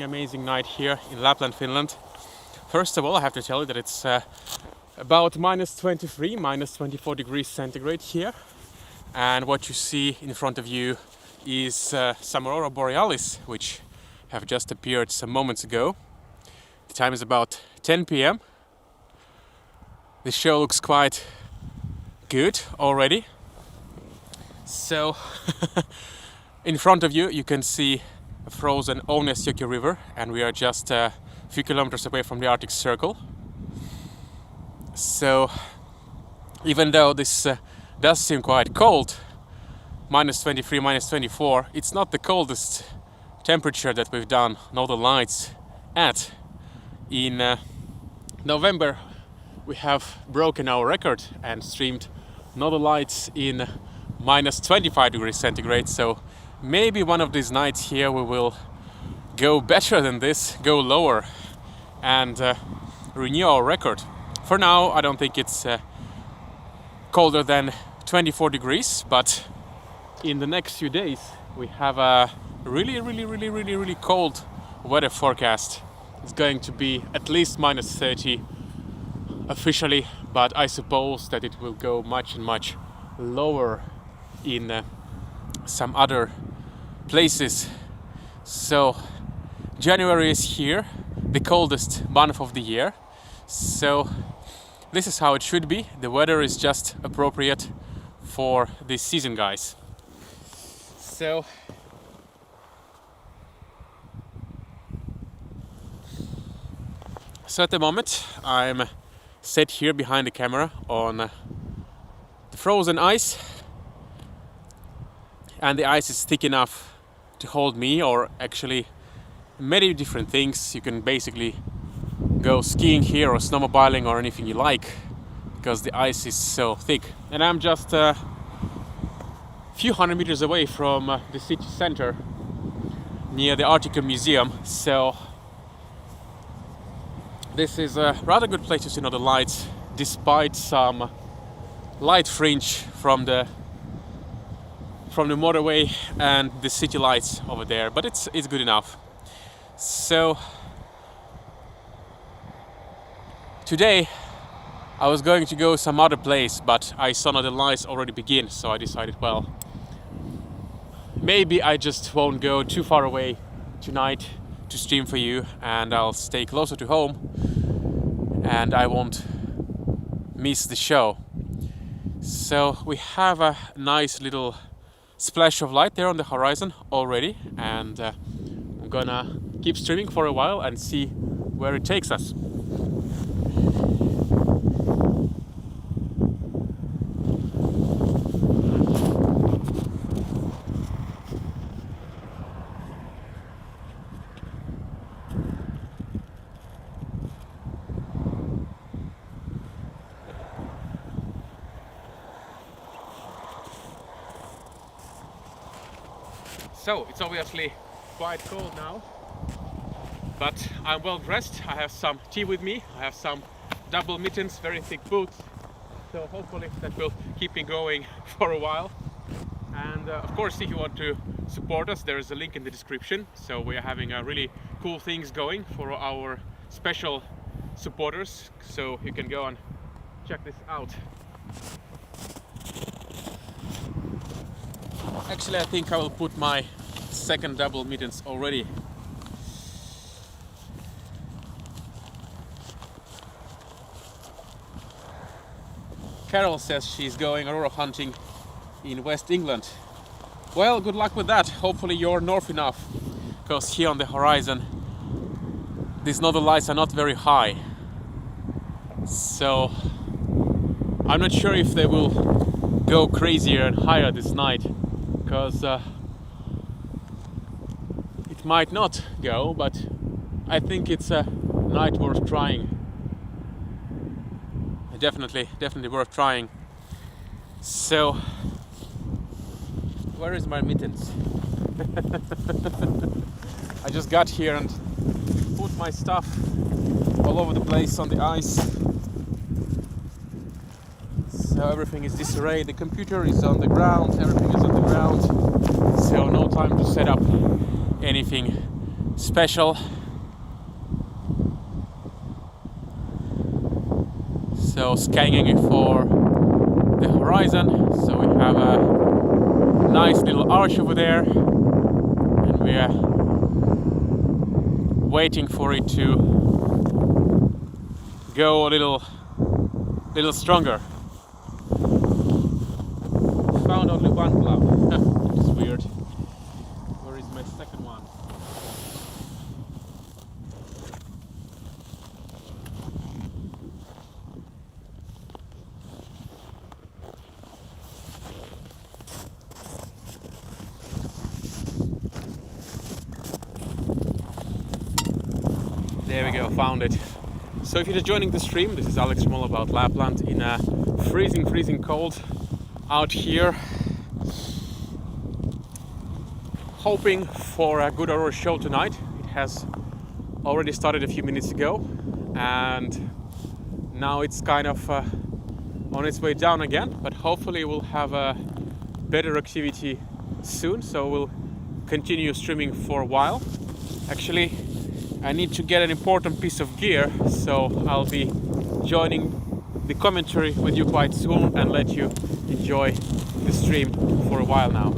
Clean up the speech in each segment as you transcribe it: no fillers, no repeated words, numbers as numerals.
Amazing night here in Lapland, Finland. First of all, I have to tell you that it's about -23, -24 degrees centigrade here. And what you see in front of you is some Aurora Borealis, which have just appeared some moments ago. The time is about 10 p.m. The show looks quite good already. So, in front of you, you can see a frozen Ounasjoki river, and we are just a few kilometers away from the Arctic Circle. So, even though this does seem quite cold, -23, -24, it's not the coldest temperature that we've done Northern Lights at. In November, we have broken our record and streamed Northern Lights in -25 degrees centigrade. So maybe one of these nights here we will go better than this, go lower and renew our record. For now, I don't think it's colder than 24 degrees, but in the next few days we have a really cold weather forecast. It's going to be at least -30 officially, but I suppose that it will go much lower in some other places. So January is here, the coldest month of the year. So this is how it should be. The weather is just appropriate for this season, guys. So at the moment I'm set here behind the camera on the frozen ice, and the ice is thick enough to hold me, or actually many different things. You can basically go skiing here or snowmobiling or anything you like, because the ice is so thick. And I'm just a few hundred meters away from the city center near the Arctic Museum, so this is a rather good place to see Northern Lights, despite some light fringe from the motorway and the city lights over there, but it's good enough. So today I was going to go some other place, but I saw Northern Lights already begin, so I decided, well, maybe I just won't go too far away tonight to stream for you, and I'll stay closer to home and I won't miss the show. So we have a nice little splash of light there on the horizon already, and I'm gonna keep streaming for a while and see where it takes us. So it's obviously quite cold now, but I'm well dressed. I have some tea with me, I have some double mittens, very thick boots, so hopefully that will keep me going for a while. And of course, if you want to support us, there is a link in the description. So we are having really cool things going for our special supporters, so you can go and check this out. Actually, I think I will put my second double mittens already. Carol says she's going aurora hunting in West England. Well, good luck with that. Hopefully you're north enough, because here on the horizon these Northern Lights are not very high. So I'm not sure if they will go crazier and higher this night, because it might not go, but I think it's a night worth trying. Definitely worth trying. So where is my mittens? I just got here and put my stuff all over the place on the ice. So everything is disarrayed. The computer is on the ground, everything is on the ground. So no time to set up anything special. So scanning for the horizon. So we have a nice little arch over there, and we are waiting for it to go a little stronger. Found only one cloud. Which is weird. Where is my second one? There we go, found it. So if you're just joining the stream, this is Alex from All About Lapland in a freezing cold out here. Hoping for a good aurora show tonight. It has already started a few minutes ago, and now it's kind of on its way down again, but hopefully we'll have a better activity soon, so we'll continue streaming for a while. Actually, I need to get an important piece of gear, so I'll be joining the commentary with you quite soon and let you enjoy the stream for a while now.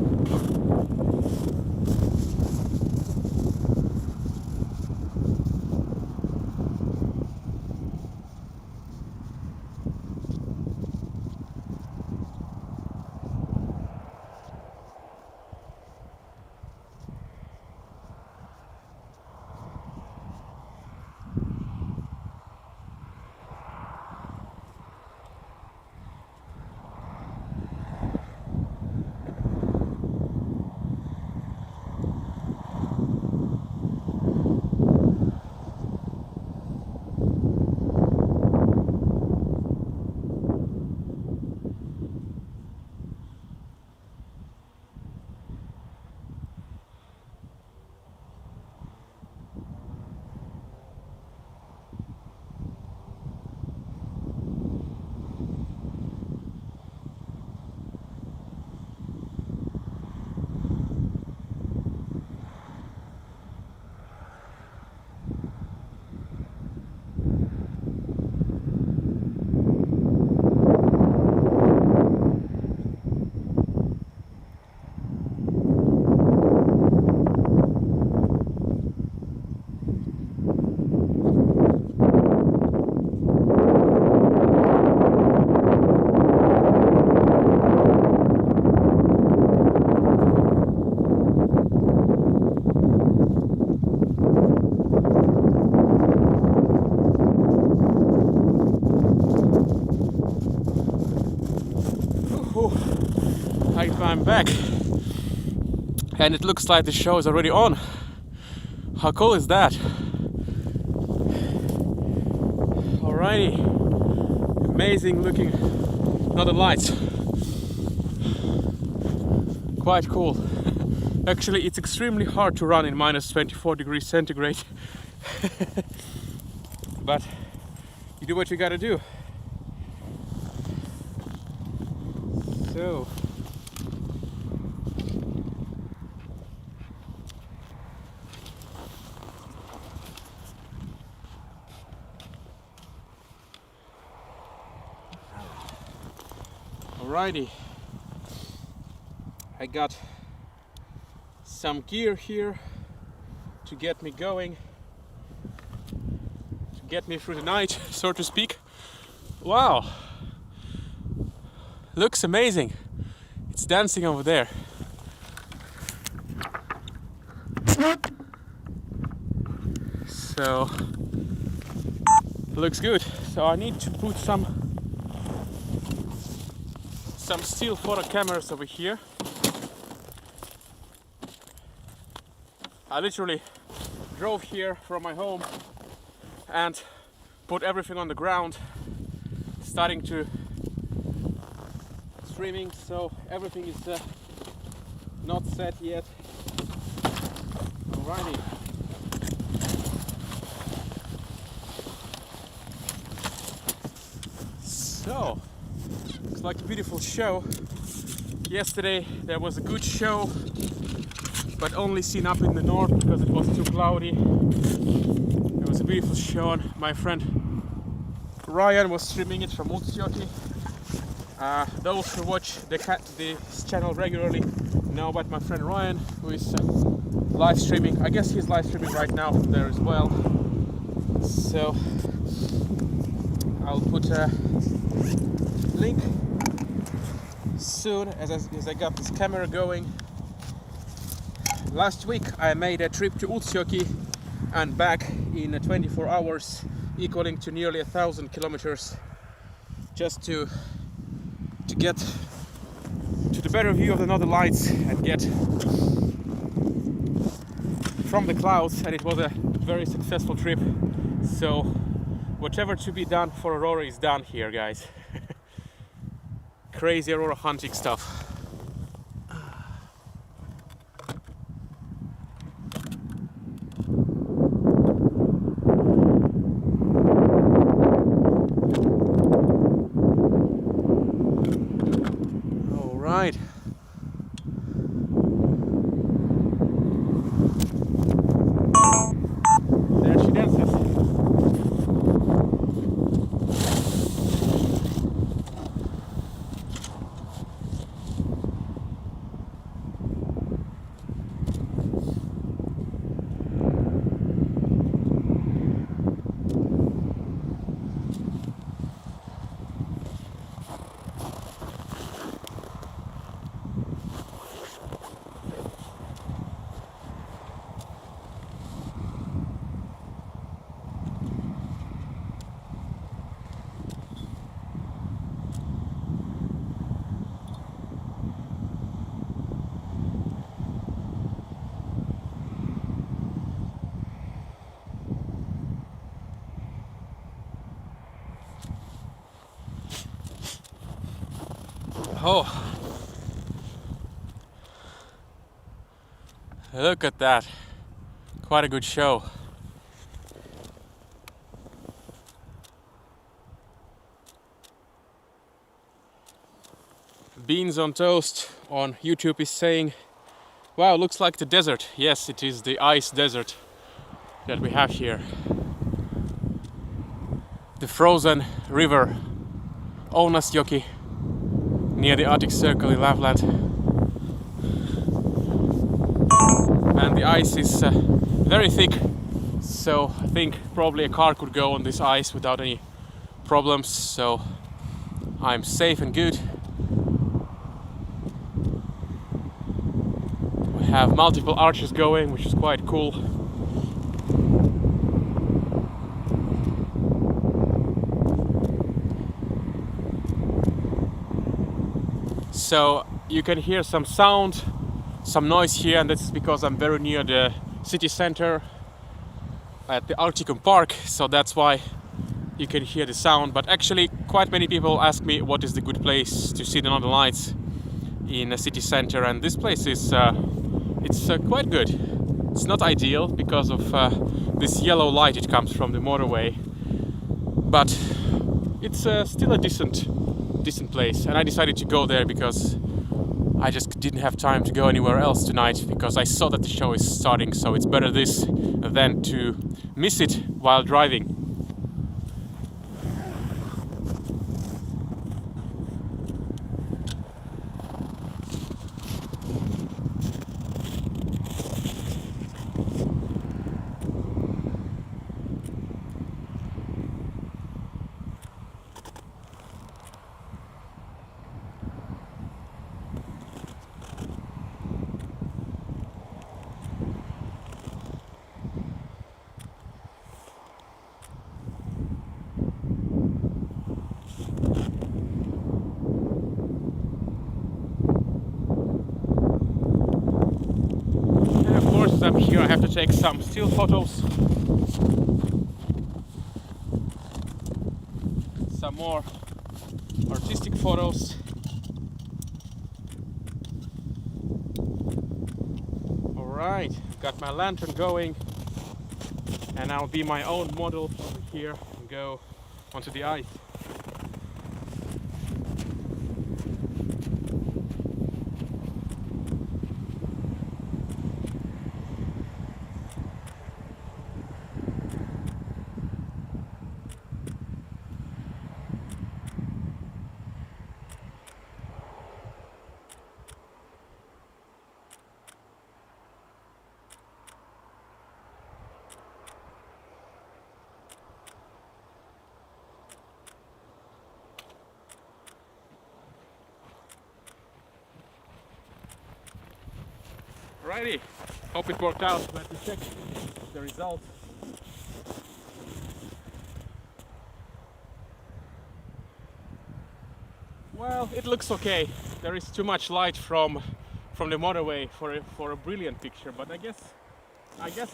I'm back, and it looks like the show is already on. How cool is that? Alrighty, amazing looking northern lights. Quite cool. Actually, it's extremely hard to run in minus 24 degrees centigrade, but you do what you gotta do. So alrighty, I got some gear here to get me going, to get me through the night, so to speak. Wow, looks amazing. It's dancing over there. So looks good. So I need to put some still photo cameras over here. I literally drove here from my home and put everything on the ground, starting to streaming, so everything is not set yet. Alrighty. So looks like a beautiful show. Yesterday there was a good show but only seen up in the north because it was too cloudy. It was a beautiful show. My friend Ryan was streaming it from 24'C. Those who watch this channel regularly know about my friend Ryan, who is live streaming. I guess he's live streaming right now from there as well. So I'll put a link soon as I got this camera going. Last week I made a trip to 24'C and back in 24 hours, equaling to nearly 1,000 kilometers, just to get to the better view of the northern lights and get from the clouds, and it was a very successful trip. So whatever to be done for Aurora is done here, guys. Crazy Aurora hunting stuff. All right. There she dances. Oh, look at that. Quite a good show. Beans on Toast on YouTube is saying, wow, looks like the desert. Yes, it is the ice desert that we have here. The frozen river, 24'C, near the Arctic Circle in Lapland. And the ice is very thick, so I think probably a car could go on this ice without any problems, so I'm safe and good. We have multiple arches going, which is quite cool. So you can hear some sound, some noise here, and this is because I'm very near the city center at the Arcticum Park, so that's why you can hear the sound. But actually quite many people ask me what is the good place to see the northern lights in the city center, and this place is quite good. It's not ideal because of this yellow light it comes from the motorway, but it's still a decent place, and I decided to go there because I just didn't have time to go anywhere else tonight, because I saw that the show is starting, so it's better this than to miss it while driving. I'm here, I have to take some still photos, some more artistic photos. Alright, got my lantern going, and I'll be my own model over here and go onto the ice. Alrighty, hope it worked out. Let me check the result. Well, it looks okay. There is too much light from the motorway for a brilliant picture, but I guess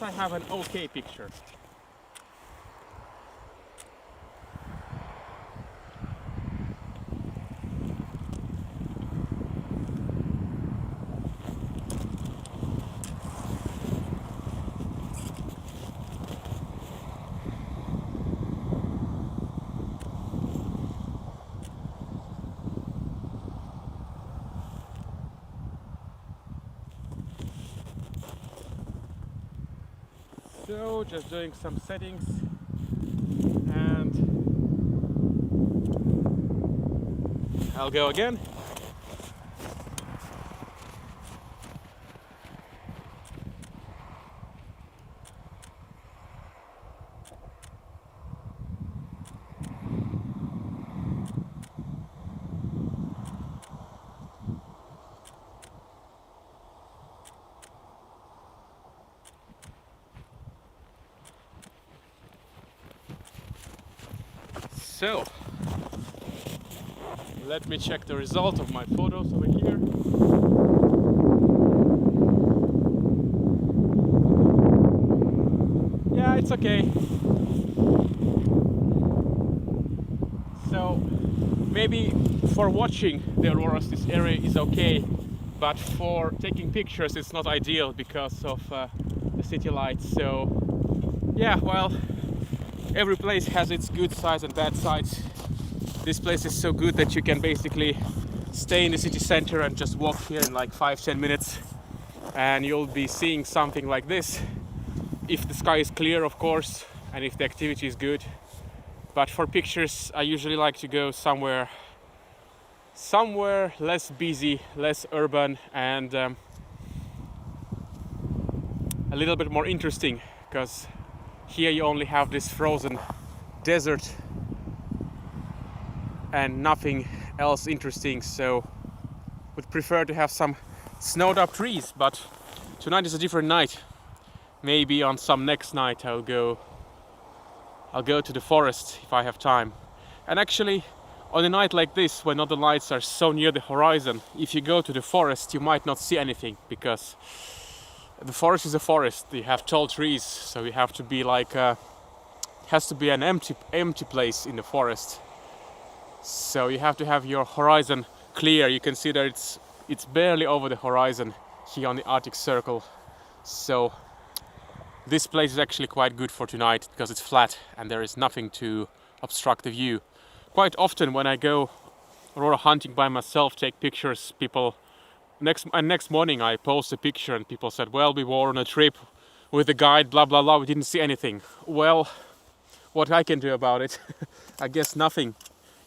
I have an okay picture. So just doing some settings and I'll go again. So, let me check the result of my photos over here. Yeah, it's okay. So, maybe for watching the auroras this area is okay, but for taking pictures it's not ideal because of the city lights. So, yeah, well, every place has its good sides and bad sides. This place is so good that you can basically stay in the city center and just walk here in like 5-10 minutes and you'll be seeing something like this, if the sky is clear of course and if the activity is good. But for pictures I usually like to go somewhere less busy, less urban, and a little bit more interesting, because here you only have this frozen desert and nothing else interesting, so would prefer to have some snowed up trees. But tonight is a different night. Maybe on some next night I'll go to the forest if I have time. And actually on a night like this, when all the lights are so near the horizon, if you go to the forest you might not see anything, because the forest is a forest. You have tall trees, so you have to be like has to be an empty place in the forest. So you have to have your horizon clear. You can see that it's barely over the horizon here on the Arctic Circle. So this place is actually quite good for tonight because it's flat and there is nothing to obstruct the view. Quite often when I go aurora hunting by myself, take pictures, people next morning I post a picture and people said, well, we were on a trip with a guide, blah blah blah, we didn't see anything. Well, what I can do about it? I guess nothing.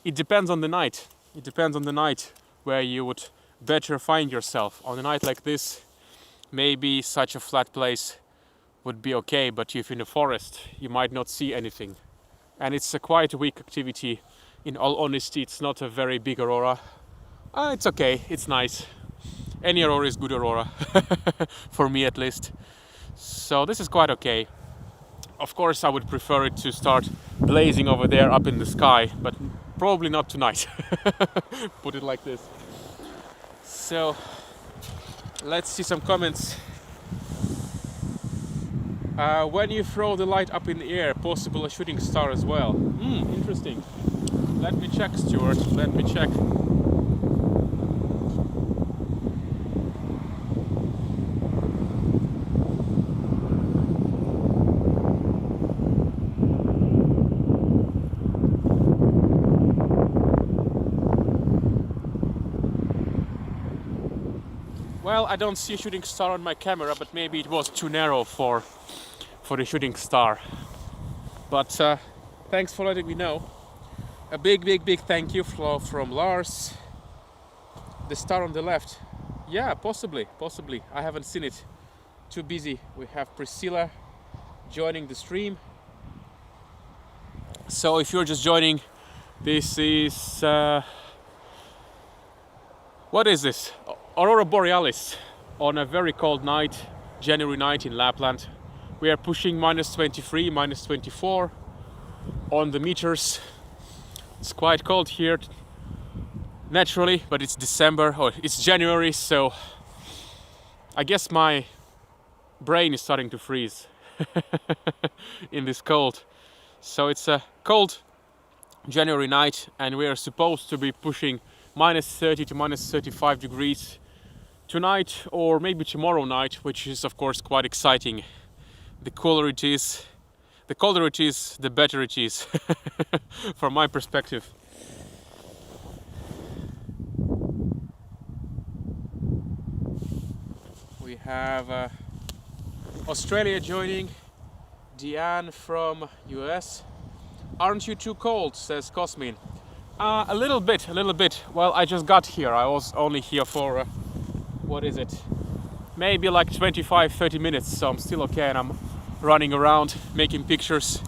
It depends on the night. It depends on the night where you would better find yourself. On a night like this, maybe such a flat place would be okay, but if in a forest you might not see anything. And it's a quite weak activity. In all honesty, it's not a very big aurora. It's okay, it's nice. Any aurora is good aurora, for me at least. So this is quite okay. Of course I would prefer it to start blazing over there up in the sky, but probably not tonight. Put it like this. So let's see some comments. When you throw the light up in the air, possible a shooting star as well. Interesting. Let me check, Stuart. Let me check. Well, I don't see a shooting star on my camera, but maybe it was too narrow for the shooting star. But thanks for letting me know. A big thank you from Lars. The star on the left. Yeah, possibly. I haven't seen it. Too busy. We have Priscilla joining the stream. So if you're just joining, this is... what is this? Aurora Borealis. on a very cold night, January night in Lapland. We are pushing -23, -24 on the meters. It's quite cold here naturally, but it's December, or it's January, so I guess my brain is starting to freeze in this cold. So it's a cold January night and we are supposed to be pushing -30 to -35 degrees tonight or maybe tomorrow night, which is of course quite exciting. The colder it is, the colder it is, the better it is from my perspective. We have Australia joining, Deanne from US. Aren't you too cold, says Cosmin. A little bit. Well, I just got here. I was only here for, what is it? Maybe like 25-30 minutes, so I'm still okay, and I'm running around making pictures.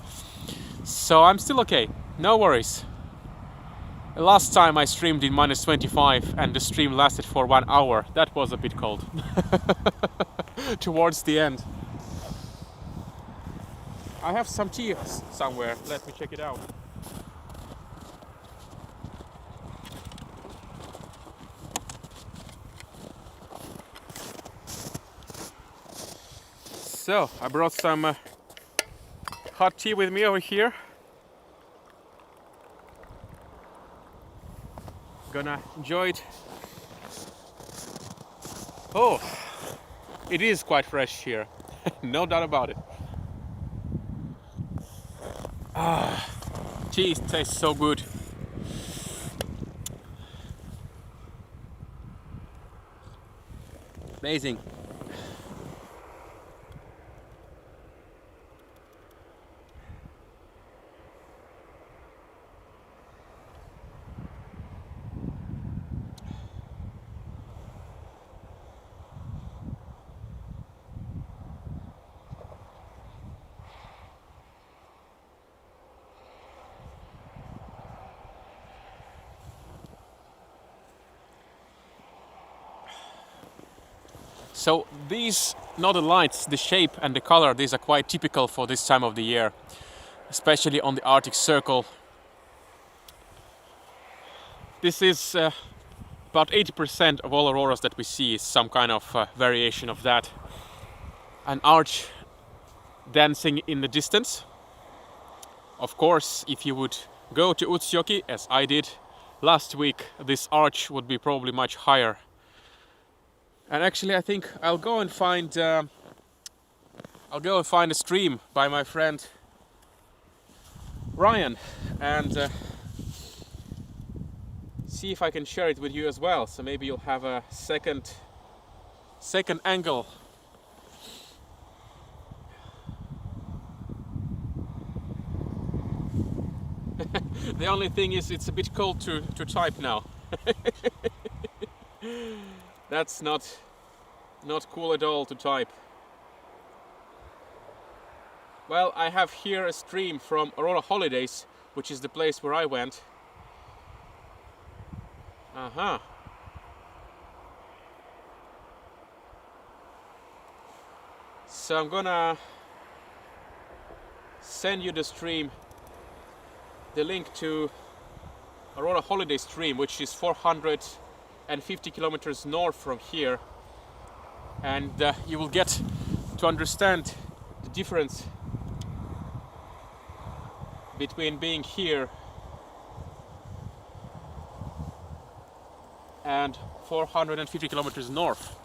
So I'm still okay, no worries. Last time I streamed in -25 and the stream lasted for 1 hour. That was a bit cold. Towards the end. I have some tea somewhere, let me check it out. So, I brought some hot tea with me over here. Gonna enjoy it. Oh, it is quite fresh here, no doubt about it. Tea tastes so good. Amazing. So these northern lights, the shape and the color, these are quite typical for this time of the year, especially on the Arctic Circle. This is about 80% of all auroras that we see is some kind of variation of that. An arch dancing in the distance. Of course, if you would go to Utsjoki, as I did last week, this arch would be probably much higher. And actually, I think I'll go and find a stream by my friend Ryan and see if I can share it with you as well. So maybe you'll have a second angle. The only thing is, it's a bit cold to type now. That's not cool at all to type. Well, I have here a stream from Aurora Holidays, which is the place where I went. So I'm gonna send you the stream, the link to Aurora Holiday stream, which is 450 kilometers north from here, and you will get to understand the difference between being here and 450 kilometers north.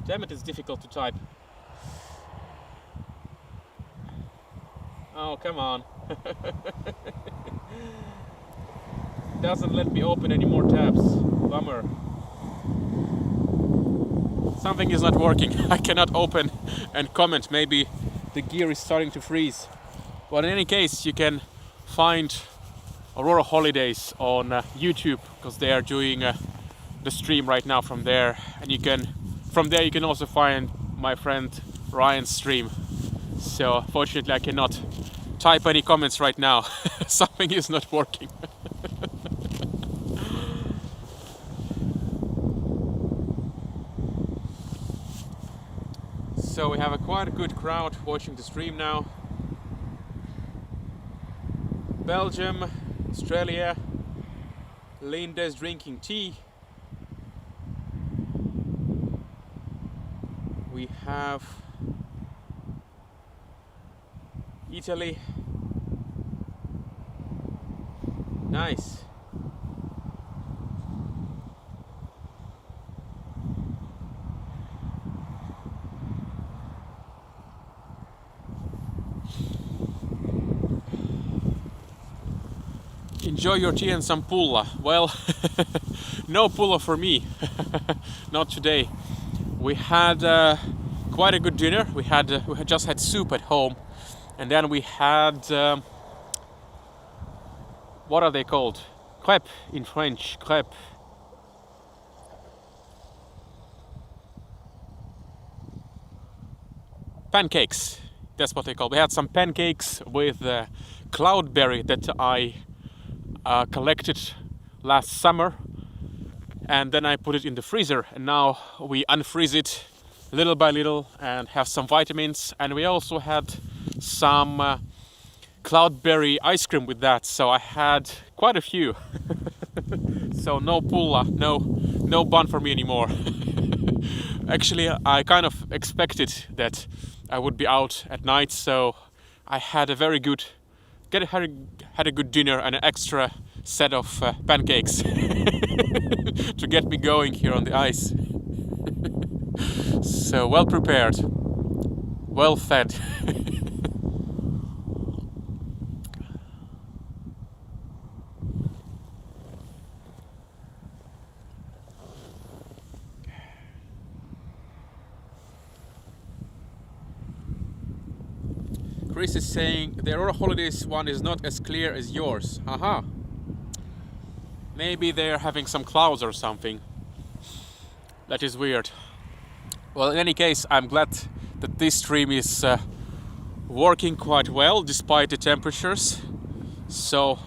Damn it, it's difficult to type. Oh, come on. Doesn't let me open any more tabs. Bummer. Something is not working. I cannot open and comment. Maybe the gear is starting to freeze. But in any case, you can find Aurora Holidays on YouTube, because they are doing the stream right now from there. And from there you can also find my friend Ryan's stream. So fortunately I cannot type any comments right now. Something is not working. So we have a quite a good crowd watching the stream now. Belgium, Australia, Linda's drinking tea. We have Italy. Nice. Enjoy your tea and some pulla. Well, no pulla for me. Not today. We had quite a good dinner. We had just had soup at home, and then we had what are they called? Crêpes in French. Crêpes. Pancakes. That's what they call. We had some pancakes with cloudberry that I collected last summer, and then I put it in the freezer, and now we unfreeze it little by little and have some vitamins, and we also had some cloudberry ice cream with that, so I had quite a few. So no pulla, no bun for me anymore. Actually, I kind of expected that I would be out at night, so I had a very good had a good dinner and an extra set of pancakes to get me going here on the ice. So well prepared, well fed. Chris is saying the Aurora Holidays one is not as clear as yours. Aha. Maybe they're having some clouds or something. That is weird. Well, in any case, I'm glad that this stream is working quite well despite the temperatures. So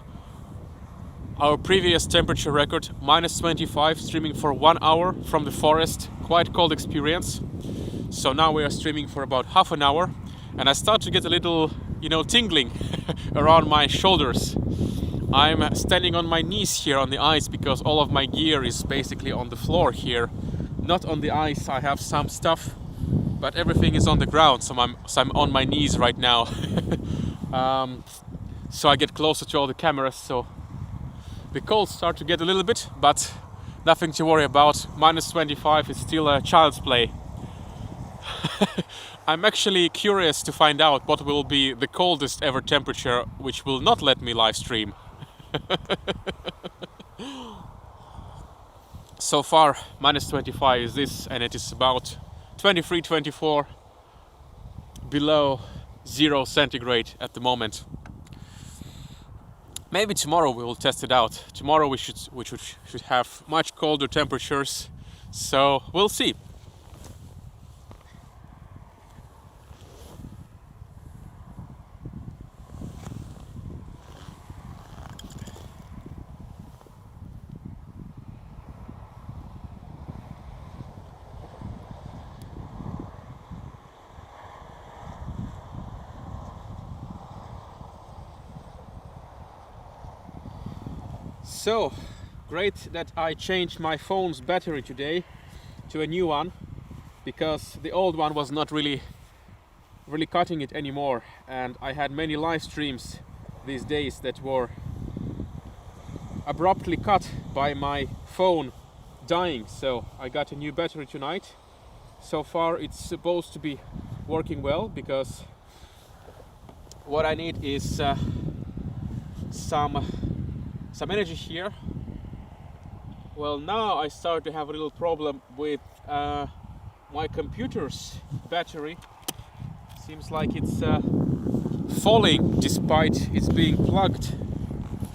our previous temperature record, -25, streaming for 1 hour from the forest, quite cold experience. So now we are streaming for about half an hour, and I start to get a little, tingling around my shoulders. I'm standing on my knees here on the ice because all of my gear is basically on the floor here. Not on the ice, I have some stuff, but everything is on the ground, so I'm on my knees right now. So I get closer to all the cameras, so the cold start to get a little bit, but nothing to worry about. -25 is still a child's play. I'm actually curious to find out what will be the coldest ever temperature which will not let me live stream. So far, -25 is this, and it is about 23, 24 below 0 centigrade at the moment. Maybe tomorrow we will test it out. Tomorrow we should have much colder temperatures, so we'll see. So, great that I changed my phone's battery today to a new one, because the old one was not really cutting it anymore, and I had many live streams these days that were abruptly cut by my phone dying. So I got a new battery tonight. So far it's supposed to be working well, because what I need is some energy here. Well, now I start to have a little problem with my computer's battery. Seems like it's falling despite it's being plugged.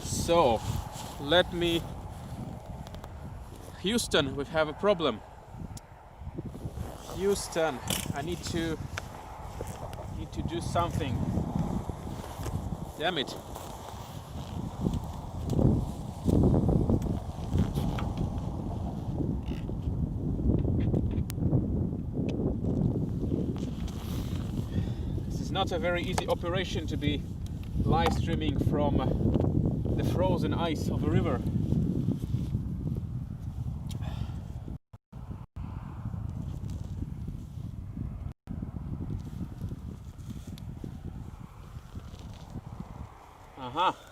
So let me... Houston, we have a problem. Houston, I need to do something. Damn it. not a very easy operation to be live streaming from the frozen ice of a river. Aha.